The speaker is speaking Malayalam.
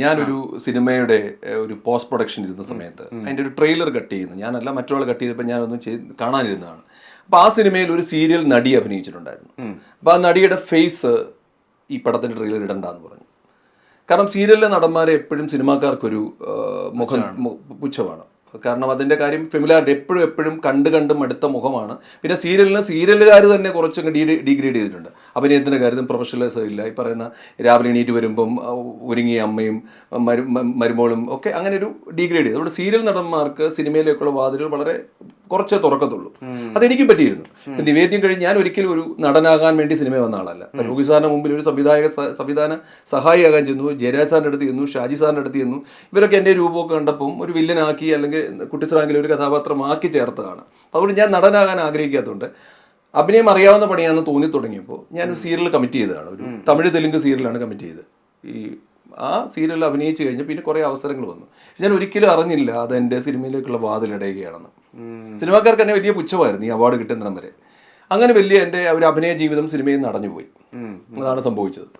ഞാനൊരു സിനിമയുടെ ഒരു പോസ്റ്റ് പ്രൊഡക്ഷൻ ഇരുന്ന സമയത്ത് അതിൻ്റെ ഒരു ട്രെയിലർ കട്ട് ചെയ്യുന്നു, ഞാനല്ല മറ്റൊരാൾ കട്ട് ചെയ്തപ്പോൾ ഞാനൊന്നും കാണാനിരുന്നതാണ്. അപ്പോൾ ആ സിനിമയിൽ ഒരു സീരിയൽ നടി അഭിനയിച്ചിട്ടുണ്ടായിരുന്നു. അപ്പോൾ ആ നടിയുടെ ഫേസ് ഈ പടത്തിൻ്റെ ട്രെയിലർ ഇടണ്ടെന്ന് പറഞ്ഞു. കാരണം സീരിയലിലെ നടന്മാരെ എപ്പോഴും സിനിമാക്കാർക്കൊരു പുച്ഛമാണ്. കാരണം അതിൻ്റെ കാര്യം ഫെമിലാരിറ്റി, എപ്പോഴും കണ്ട് മടുത്ത മുഖമാണ്. പിന്നെ സീരിയലുകാർ തന്നെ കുറച്ചൊക്കെ ഡീഗ്രേഡ് ചെയ്തിട്ടുണ്ട്. അഭിനയത്തിൻ്റെ കാര്യത്തിൽ പ്രൊഫഷണൽസ് ഇല്ല. ഈ പറയുന്ന രാവിലെ എണീറ്റ് വരുമ്പം ഒരുങ്ങിയ അമ്മയും മരുമോളും ഒക്കെ അങ്ങനെ ഒരു ഡീഗ്രേഡ് ചെയ്തു. അതുകൊണ്ട് സീരിയൽ നടന്മാർക്ക് സിനിമയിലേക്കുള്ള വാതിലുകൾ വളരെ കുറച്ചേ തുറക്കത്തുള്ളൂ. അതെനിക്കും പറ്റിയിരുന്നു. ഇപ്പം നിവേദ്യം കഴിഞ്ഞ് ഞാൻ ഒരിക്കലും ഒരു നടനാകാൻ വേണ്ടി സിനിമ വന്ന ആളല്ല. രോഗി സാറിന് മുമ്പിൽ ഒരു സംവിധാന സഹായിയാകാൻ ചെന്നു, ജയരാജ് സാറിൻ്റെ അടുത്ത് ചെന്നു, ഷാജി സാറിൻ്റെ അടുത്ത് ചെന്നു. ഇവരൊക്കെ എൻ്റെ രൂപമൊക്കെ കണ്ടപ്പം ഒരു വില്ലനാക്കി അല്ലെങ്കിൽ കുട്ടിസ്രാങ്കിലും ഒരു കഥാപാത്രമാക്കി ചേർത്തതാണ്. അതുകൊണ്ട് ഞാൻ നടനാകാൻ ആഗ്രഹിക്കാത്തതുകൊണ്ട് അഭിനയം അറിയാവുന്ന പണിയാണെന്ന് തോന്നി തുടങ്ങിയപ്പോൾ ഞാനൊരു സീരിയൽ കമ്മിറ്റ് ചെയ്തതാണ്. ഒരു തമിഴ് തെലുങ്ക് സീരിയലാണ് കമ്മിറ്റ് ചെയ്തത്. ആ സീരിയലിൽ അഭിനയിച്ച് കഴിഞ്ഞ് പിന്നെ കുറേ അവസരങ്ങൾ വന്നു. ഞാൻ ഒരിക്കലും അറിഞ്ഞില്ല അത് എൻ്റെ സിനിമയിലേക്കുള്ള വാതിലിടയുകയാണെന്ന്. സിനിമാക്കാർക്ക് തന്നെ വലിയ പുച്ഛമായിരുന്നു ഈ അവാർഡ് കിട്ടുന്നിടം വരെ. അങ്ങനെ വലിയ എൻ്റെ ഒരു അഭിനയ ജീവിതം സിനിമയിൽ നടന്നുപോയി. അതാണ് സംഭവിച്ചത്.